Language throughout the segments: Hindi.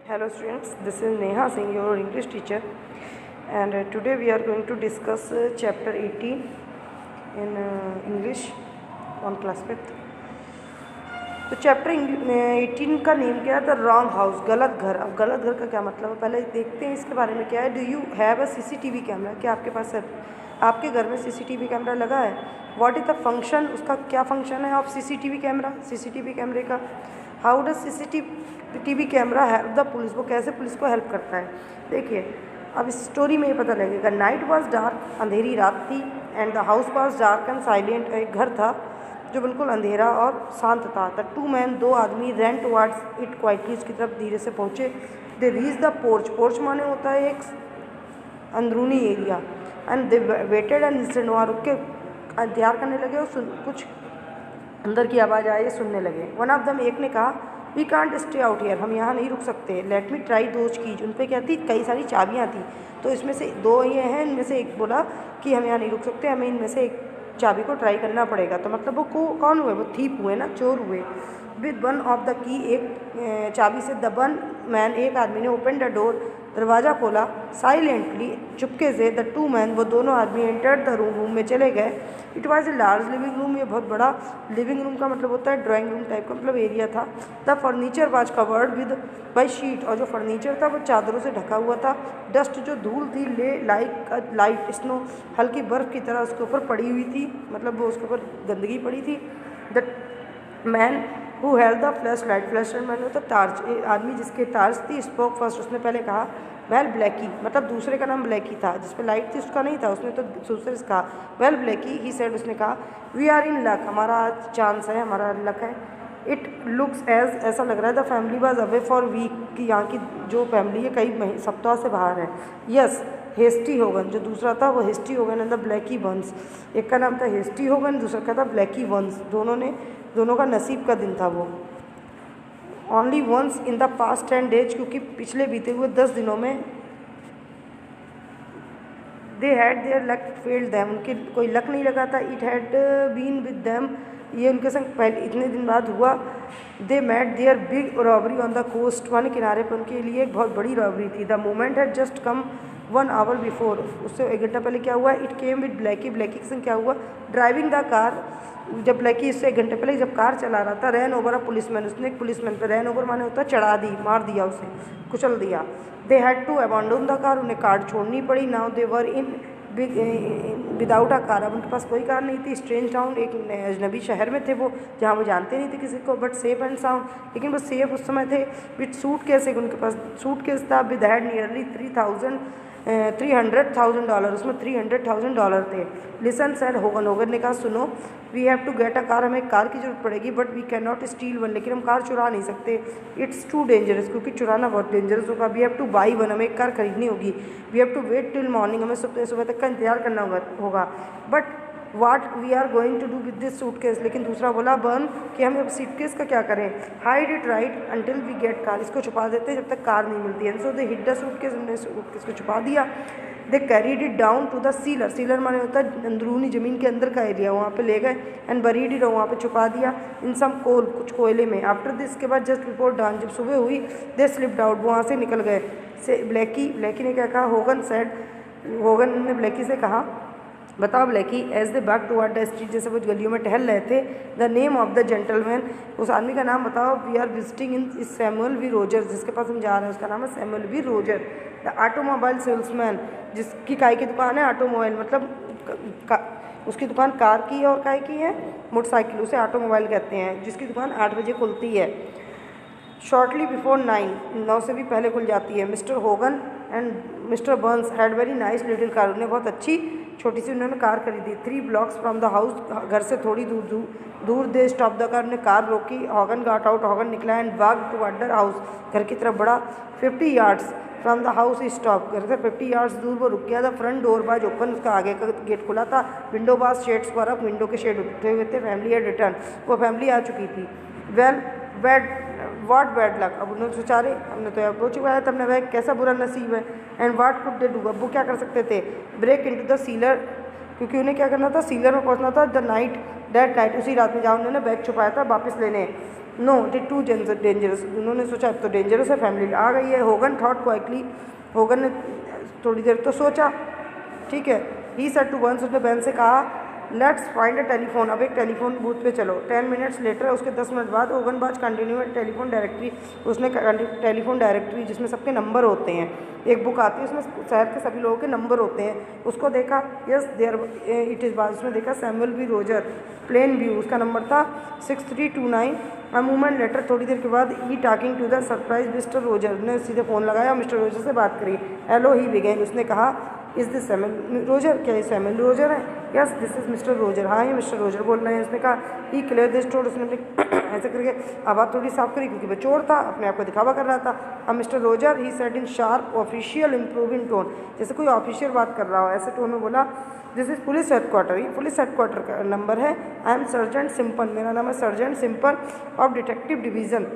Hello students, this is Neha Singh, your English teacher, and today we are going to discuss chapter 18 in English on class 5th. तो चैप्टर 18 का नेम क्या है? द रॉन्ग हाउस, गलत घर। अब गलत घर का क्या मतलब है, पहले देखते हैं इसके बारे में क्या है। Do you have a CCTV camera? क्या आपके पास आपके घर में CCTV कैमरा लगा है? व्हाट इज़ द फंक्शन, उसका क्या फंक्शन है ऑफ CCTV कैमरा, CCTV कैमरे का? How does CCTV camera help the police, वो कैसे पुलिस को हेल्प करता है? देखिए अब इस स्टोरी में ये पता लगेगा। नाइट वॉज डार्क, अंधेरी रात थी, and the house was dark and silent, एक घर था जो बिल्कुल अंधेरा और शांत था। द टू मैन, दो आदमी, रैन टुवर्ड्स इट क्वाइटली, उसकी तरफ धीरे से पहुँचे। They reach the porch, porch माने होता है एक अंदरूनी area, and they waited and listened, वहाँ रुक के इंतजार करने लगे और कुछ अंदर की आवाज़ आई, सुनने लगे। वन ऑफ दम, एक ने कहा, we can't stay out here, हम यहाँ नहीं रुक सकते। Let me try those keys, उन पर क्या थी, कई सारी चाबियाँ थी, तो इसमें से दो ये हैं, इनमें से एक बोला कि हम यहाँ नहीं रुक सकते, हमें इनमें से एक चाबी को ट्राई करना पड़ेगा। तो मतलब वो कौन हुए, वो थीप हुए ना, चोर हुए। With one of the key, एक चाबी से, द वन मैन, एक आदमी ने, ओपन द डोर, दरवाज़ा खोला, साइलेंटली, चुपके से। द टू मैन, वो दोनों आदमी, एंटर्ड द रूम, रूम में चले गए। It was a large living room, ये बहुत बड़ा लिविंग रूम का मतलब होता है ड्राइंग रूम टाइप का मतलब एरिया था। The furniture was covered with by sheet, और जो फर्नीचर था वो चादरों से ढका हुआ था। डस्ट, जो धूल थी, ले लाइक लाइट स्नो, हल्की बर्फ़ की तरह उसके ऊपर पड़ी हुई थी, मतलब वो उसके ऊपर गंदगी पड़ी थी। The man who held the flash light, flash light मैंने तो टार्च, आदमी जिसके टार्च थी, स्पोक फर्स्ट, उसने पहले कहा, वेल ब्लैकी, मतलब दूसरे का नाम ब्लैकी था, जिस पे लाइट थी उसका नहीं था, उसने तो दूसरे से कहा, वेल ब्लैकी, ही सेड, उसने कहा, वी आर इन लक, हमारा आज चांस है, हमारा लक है। इट लुक्स एज, ऐसा लग रहा है, the family was away for week, कि यहाँ की जो फैमिली है कई सप्ताह से बाहर है। यस, हेस्टी होगन, जो दूसरा था वो Hasty Hogan, and the Blackie once, एक का नाम था हेस्टी होगन, दूसरा का था ब्लैकी वंस, दोनों का नसीब का दिन था वो। Only once in the past 10 days, क्योंकि पिछले बीते हुए 10 दिनों में, they had their luck failed them, उनके कोई लक नहीं लगा था। It had been with them, ये उनके संग पहले इतने दिन बाद हुआ। They met their big robbery on the coast, माने किनारे पर उनके लिए एक बहुत बड़ी रॉबरी थी। The moment had just come 1 hour before, उससे 1 घंटा पहले क्या हुआ, it came with Blackie, Blackie के संग क्या हुआ, ड्राइविंग द कार, जब ब्लैकी इससे 1 घंटे पहले जब कार चला रहा था, रैन ओवर अ पुलिसमैन, उसने एक पुलिसमैन पर, रैन ओवर माने होता है चढ़ा दी, मार दिया उसे, कुचल दिया। They had to abandon the car, उन्हें कार छोड़नी पड़ी। Now they were in without a car, अब उनके पास कोई कार नहीं थी। स्ट्रेंज टाउन, एक अजनबी शहर में थे वो, जहाँ वो जानते नहीं थे किसी को, बट सेफ एंड साउंड, लेकिन वो सेफ उस समय थे। विथ सूट केस, एक उनके पास सूट केस था, विद हैड नियरली $300,000, उसमें $300,000 थे। लिसन सेड होगन, होगन ने कहा, सुनो, we have to get a car, हमें कार की जरूरत पड़ेगी, but we can not steal one, लेकिन हम कार चुरा नहीं सकते। इट्स टू डेंजरस, क्योंकि चुराना बहुत डेंजरस होगा। We have to buy one, हमें एक कार खरीदनी होगी। We have to wait till morning, हमें सुबह तक का इंतजार करना होगा। But what we are going to do with this suitcase, लेकिन दूसरा बोला बर्न, कि हम अब सूटकेस का क्या करें। Hide it right until we get car, इसको छुपा देते हैं जब तक कार नहीं मिलती है। So they hid the suitcase, उन्होंने सूटकेस को छुपा दिया। They carried it down to the cellar, cellar माने होता है अंदरूनी ज़मीन के अंदर का एरिया, वहाँ पे ले गए। एंड बरीड इट, वहाँ पे छुपा दिया। इन सम कोल, कुछ कोयले में। आफ्टर दिस, के बाद जस्ट बिफोर डाउन, जब सुबह हुई, दे स्लिप्ड आउट, वहाँ से निकल गए। से ब्लैकी ने क्या कहा, होगन सेड, होगन ने ब्लैकी से कहा, बताओ Blackie, as they back to the street, जैसे वो गलियों में टहल रहे थे। The name of the gentleman, उस आदमी का नाम बताओ। We are visiting in Samuel V Roger, जिसके पास हम जा रहे हैं उसका नाम है Samuel V Roger. The automobile salesman, जिसकी काय की दुकान है, ऑटोमोबाइल मतलब उसकी दुकान कार की है और काय की है, मोटरसाइकिल, उसे ऑटोमोबाइल कहते हैं, जिसकी दुकान 8 बजे खुलती है। शॉर्टली बिफोर 9 से भी पहले खुल जाती है। Mister Hogan and mister Burns had very nice little car, उन्हें बहुत अच्छी छोटी सी उन्होंने कार खरीदी। 3 ब्लॉक्स फ्रॉम द हाउस, घर से थोड़ी दूर दे स्टॉप द कार, उन्हें कार रोकी। हॉगन गॉट आउट, हॉगन निकला, and walk to other house, घर की तरफ बढ़ा। 50 yards from the house he stop, घर से 50 यार्ड्स दूर वो रुक गया। The front door was open, उसका आगे का गेट खुला था। Window was shades were up, window के शेड उठे हुए थे। फैमिली हैड रिटर्न, वो फैमिली आ चुकी थी। Well bad, what bad luck, अब उन्होंने सोचा, रहे हमने तो अब हो चुका है, तब ने वह कैसा बुरा नसीब है। And what could they do, अब वो क्या कर सकते थे। ब्रेक इनटू द सीलर, क्योंकि उन्हें क्या करना था, सीलर में पहुंचना था। दैट नाइट, उसी रात में जहाँ उन्होंने बैग छुपाया था वापस लेने। नो दे टू डेंजरस, उन्होंने सोचा अब तो डेंजरस है, फैमिली आ गई है। होगन थॉट क्वाइकली, होगन ने थोड़ी देर तो सोचा, ठीक है। ही सेड टू बर्न्स, उसने बर्न्स से कहा लेट्स फाइंड अ टेलीफोन, अब एक टेलीफोन बूथ पे चलो। 10 मिनट्स लेटर, उसके 10 मिनट बाद होगन बाज कंटिन्यू टेलीफोन डायरेक्टरी, उसने टेलीफोन डायरेक्टरी जिसमें सबके नंबर होते हैं, एक बुक आती है उसमें शहर के सभी लोगों के नंबर होते हैं, उसको देखा। Yes there it is was, उसमें देखा Samuel B Roger, plain view, उसका नंबर था 6329। अ मोमेंट लेटर, थोड़ी देर के बाद ही talking to the surprise Mister Roger, ने सीधे फ़ोन लगाया, मिस्टर रोजर से बात करी। हेलो ही बिगेन, उसने कहा इज़ दिस सैमुअल रोजर, क्या ये सैमुअल रोजर है? Yes this is mister Roger, हाँ ये मिस्टर रोजर बोल रहे हैं। उसने कहा ही क्लियर दिस स्टोर, उसने ऐसे करके आवाज़ थोड़ी साफ करी क्योंकि वो चोर था, अपने आप को दिखावा कर रहा था। अब Mister Roger he said in sharp official improving tone, जैसे कोई ऑफिशियल बात कर रहा हो, ऐसे टोन में बोला दिस इज़ पुलिस हेडक्वार्टर, ये पुलिस हेडक्वार्टर का नंबर है। आई एम सर्जेंट सिंपल, मेरा नाम है sergeant simple of detective division,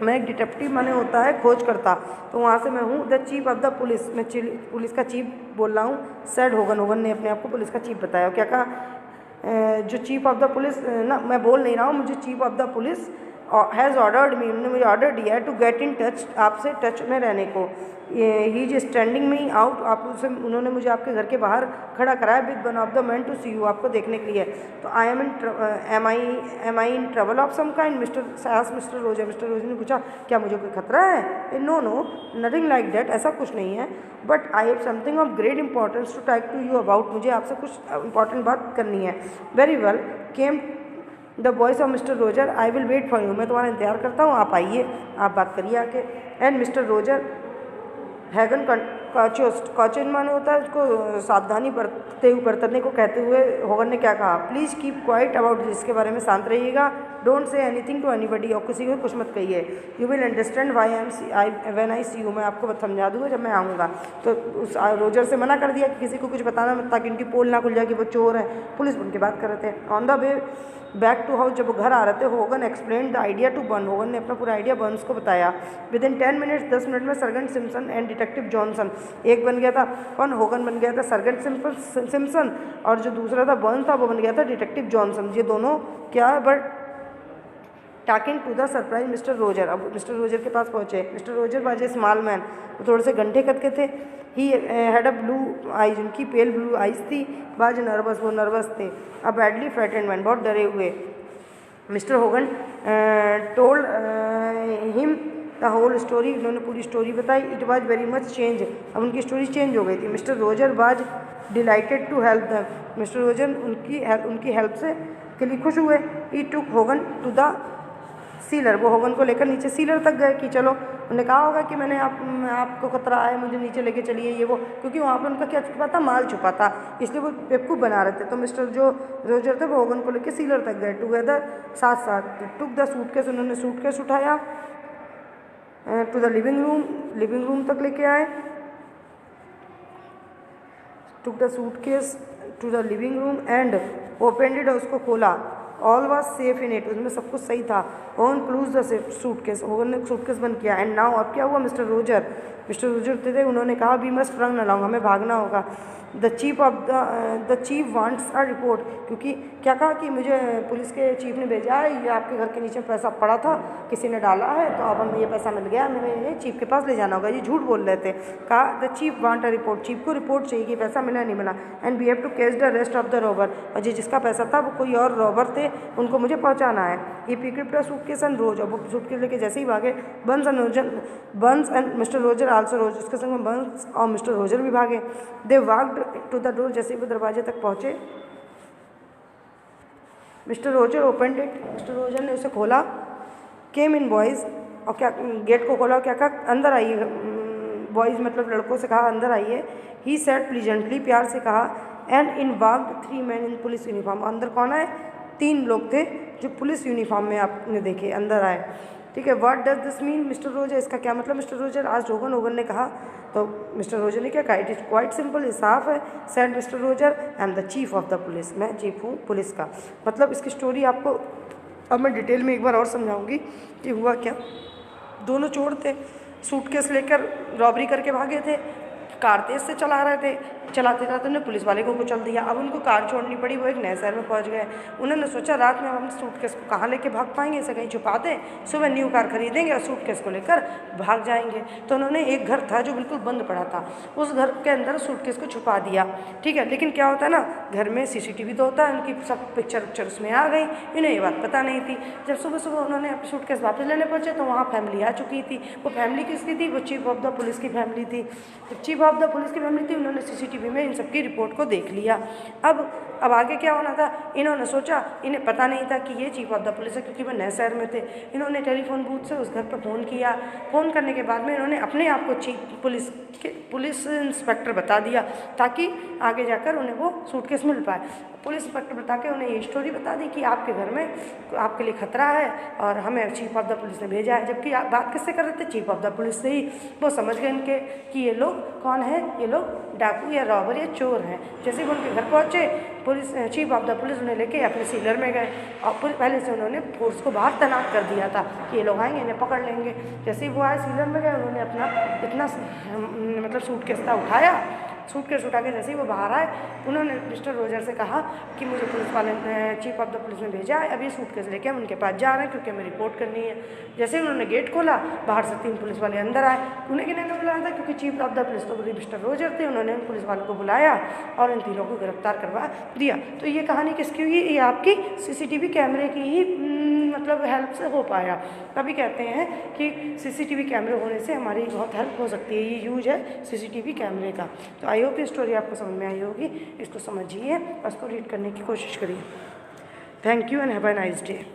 मैं एक डिटेक्टिव माने होता है खोज करता, तो वहाँ से मैं हूँ। The chief of the police, मैं पुलिस का चीफ बोल रहा हूँ। सेड होगन, होगन ने अपने आप को पुलिस का चीफ बताया। क्या कहा? जो चीफ ऑफ द पुलिस ना, मैं बोल नहीं रहा हूँ, मुझे chief of the police has ordered मी, उन्होंने मुझे ऑर्डर दिया है टू गेट इन टच, आपसे टच में रहने को। He is standing me out, आप उसे, उन्होंने मुझे आपके घर के बाहर खड़ा कराया with one of the man to see you, आपको देखने के लिए। तो I am in am I in trouble of some kind, Mister Roger, Mister Roger ने पूछा क्या मुझे कोई खतरा है? No no nothing like that, ऐसा कुछ नहीं है, but I have something of great importance to talk to you about, मुझे आपसे कुछ इंपॉर्टेंट बात करनी है। Very well came the voice of Mister Roger, I will wait for you, मैं तुम्हारा इंतजार करता हूँ, आप आइए, आप बात करिए आके। एंड मिस्टर रोजर हैगन कॉचन माने होता है उसको सावधानी बरतने को कहते हुए होगन ने क्या कहा? Please keep quiet about this, इसके बारे में शांत रहिएगा। Don't say anything to anybody, और किसी को कुछ मत कहिए। You will understand why when I see you, मैं आपको समझा दूँगा जब मैं आऊँगा। तो उस रोजर से मना कर दिया कि किसी को कुछ बताना मत, ताकि उनकी पोल ना खुल जाए कि वो चोर है। पुलिस उनकी बात कर रहे थे। On the way back to house, जब वो घर आ रहे थे, Hogan explain the idea to Burn, Hogan ने अपना पूरा आइडिया बर्न्स को बताया। विद इन 10 मिनट्स, 10 मिनट में Sergeant Simpson and Detective Johnson, एक बन गया था कौन? होगन बन गया था सर्जेंट सिम्पसन, और जो दूसरा था बर्न्स था वो बन गया था डिटेक्टिव जॉनसन। ये दोनों क्या है? But talking to the surprise Mister Roger, अब मिस्टर रोजर के पास पहुँचे। Mister Roger was a small man, वो थोड़े से गंठे कद के थे। He had a blue eyes, उनकी पेल ब्लू आइज थी। बाज नर्वस, वो नर्वस थे। अ बैडली फ्राइटेंड मैन, बहुत डरे हुए। Mr Hogan told him the whole story, उन्होंने पूरी स्टोरी बताई। It was very much change, अब उनकी स्टोरी चेंज हो गई थी। Mr Roger was delighted to help them, Mr Roger उनकी हेल्प से के लिए खुश हुए। He took Hogan to the cellar, वो होगन को लेकर नीचे सीलर तक गए कि चलो, उन्होंने कहा होगा कि मैंने आपको खतरा है, मुझे नीचे लेके चलिए, ये वो, क्योंकि वहाँ पर उनका क्या छुपा था? माल छुपा था, इसलिए वो बेवकूफ़ बना रहे थे। तो मिस्टर जो रोजर थे वो होगन को लेकर सीलर तक गए टुगेदर, साथ साथ। टुक द सूटकेस, उन्होंने सूटकेस उठाया। टू द लिविंग रूम तक लेके आए। Took the suitcase to the living room and opened it, उसको खोला। All was safe in it, उसमें सब कुछ सही था। Owen closed the suitcase, Owen ने सूटकेस बंद किया। एंड नाउ, अब क्या हुआ? मिस्टर रोजर थे, उन्होंने कहा वी मस्ट रन अलाउंग, हमें भागना होगा। The chief wants a report, क्योंकि क्या कहा कि मुझे पुलिस के चीफ ने भेजा है, ये आपके घर के नीचे पैसा पड़ा था, किसी ने डाला है, तो अब हमें ये पैसा मिल गया, हमें ये चीफ के पास ले जाना होगा। ये झूठ बोल रहे थे। कहा the chief want a report, chief को रिपोर्ट चाहिए कि पैसा मिला नहीं मिला। And we have to catch the rest of the robber, और जिसका पैसा था वो कोई और रॉबर थे, उनको मुझे पहुँचाना है। ये pick up the suitcase and Rose, और वो सूटकेस लेके जैसे ही भागे, Burns and Mister Roger also Rose, उसके संग में बर्न्स और मिस्टर रोजर भी भागे। They walked to the door, जैसे ही वो दरवाजे तक पहुँचे, Mister Roger opened it, Mister Roger ने उसे खोला। केम इन बॉयज़, और क्या गेट को खोला, क्या कहा? अंदर आइए। बॉयज़ मतलब लड़कों से कहा अंदर आइए। ही सेड प्लीजेंटली, प्यार से कहा। And in walked 3 man in police uniform, अंदर कौन आए? 3 लोग थे जो पुलिस यूनिफॉर्म में आपने देखे, अंदर आए। ठीक है। What does this mean mister Roger, इसका क्या मतलब मिस्टर रोजर? आज होगन ने कहा। तो मिस्टर रोजर ने क्या कहा? इट इज़ क्वाइट सिंपल, ये साफ है। Said mister Roger, I am the chief of the police, मैं चीफ हूँ पुलिस का। मतलब इसकी स्टोरी आपको अब मैं डिटेल में एक बार और समझाऊंगी कि हुआ क्या। दोनों चोर थे, सूटकेस लेकर रॉबरी करके भागे थे, कार तेज से चला रहे थे। चलाते चलाते उन्होंने पुलिस वाले को कुचल दिया। अब उनको कार छोड़नी पड़ी, वो एक नए शहर में पहुंच गए। उन्होंने सोचा रात में हम सूटकेस को कहाँ लेके भाग पाएंगे, इसे कहीं छुपा दें, सुबह न्यू कार खरीदेंगे और सूटकेस को लेकर भाग जाएंगे। तो उन्होंने एक घर था जो बिल्कुल बंद पड़ा था, उस घर के अंदर सूटकेस को छुपा दिया। ठीक है, लेकिन क्या होता है ना, घर में CCTV तो होता है, उनकी सब पिक्चर उसमें आ गई, इन्हें ये बात पता नहीं थी। जब सुबह सुबह उन्होंने सूटकेस वापस लेने पहुंचे तो वहाँ फैमिली आ चुकी थी। वो फैमिली किसकी थी? वो चीफ ऑफ द पुलिस की फैमिली थी। जब चीफ ऑफ द पुलिस की फैमिली थी, उन्होंने CCTV में इन सबकी रिपोर्ट को देख लिया। अब आगे क्या होना था, इन्होंने सोचा, इन्हें पता नहीं था कि ये चीफ ऑफ द पुलिस है, क्योंकि वो नए शहर में थे। इन्होंने टेलीफोन बूथ से उस घर पर फ़ोन किया। फ़ोन करने के बाद में इन्होंने अपने आप को पुलिस इंस्पेक्टर बता दिया, ताकि आगे जाकर उन्हें वो सूटकेस मिल पाए। पुलिस इंस्पेक्टर बता के उन्हें ये स्टोरी बता दी कि आपके घर में आपके लिए खतरा है और हमें चीफ ऑफ द पुलिस ने भेजा है। जबकि बात किससे कर रहे थे? चीफ ऑफ द पुलिस से ही। वो समझ गए इनके कि ये लोग कौन है, ये लोग डाकू या रॉबर या चोर हैं। जैसे ही वो उनके घर पहुँचे, police chief of the police उन्हें लेके अपने सीलर में गए और पहले से उन्होंने फोर्स को बाहर तैनात कर दिया था कि ये लोग आएंगे, इन्हें पकड़ लेंगे। जैसे ही वो आए सीलर में गए, उन्होंने अपना इतना मतलब सूटकेस था उठाया। सूटकेस उठा के जैसे ही वो बाहर आए, उन्होंने मिस्टर रोजर से कहा कि मुझे पुलिस वाले चीफ ऑफ द पुलिस ने भेजा है, अब ये सूटकेस लेके हम उनके पास जा रहे हैं क्योंकि हमें रिपोर्ट करनी है। जैसे ही उन्होंने गेट खोला, बाहर से 3 पुलिस वाले अंदर आए। उन्हें किन्होंने बुलाया था? क्योंकि चीफ ऑफ द पुलिस तो मिस्टर रोजर थे। उन्होंने उन पुलिस वालों को बुलाया और इन तीनों को गिरफ्तार करवा दिया। तो ये कहानी किसकी हुई? ये आपकी CCTV कैमरे की ही मतलब हेल्प से हो पाया। तभी कहते हैं कि CCTV कैमरे होने से हमारी बहुत हेल्प हो सकती है। ये यूज है CCTV कैमरे का। तो आई होप ये स्टोरी आपको समझ में आई होगी। इसको समझिए और इसको रीड करने की कोशिश करिए। Thank you and have a nice day.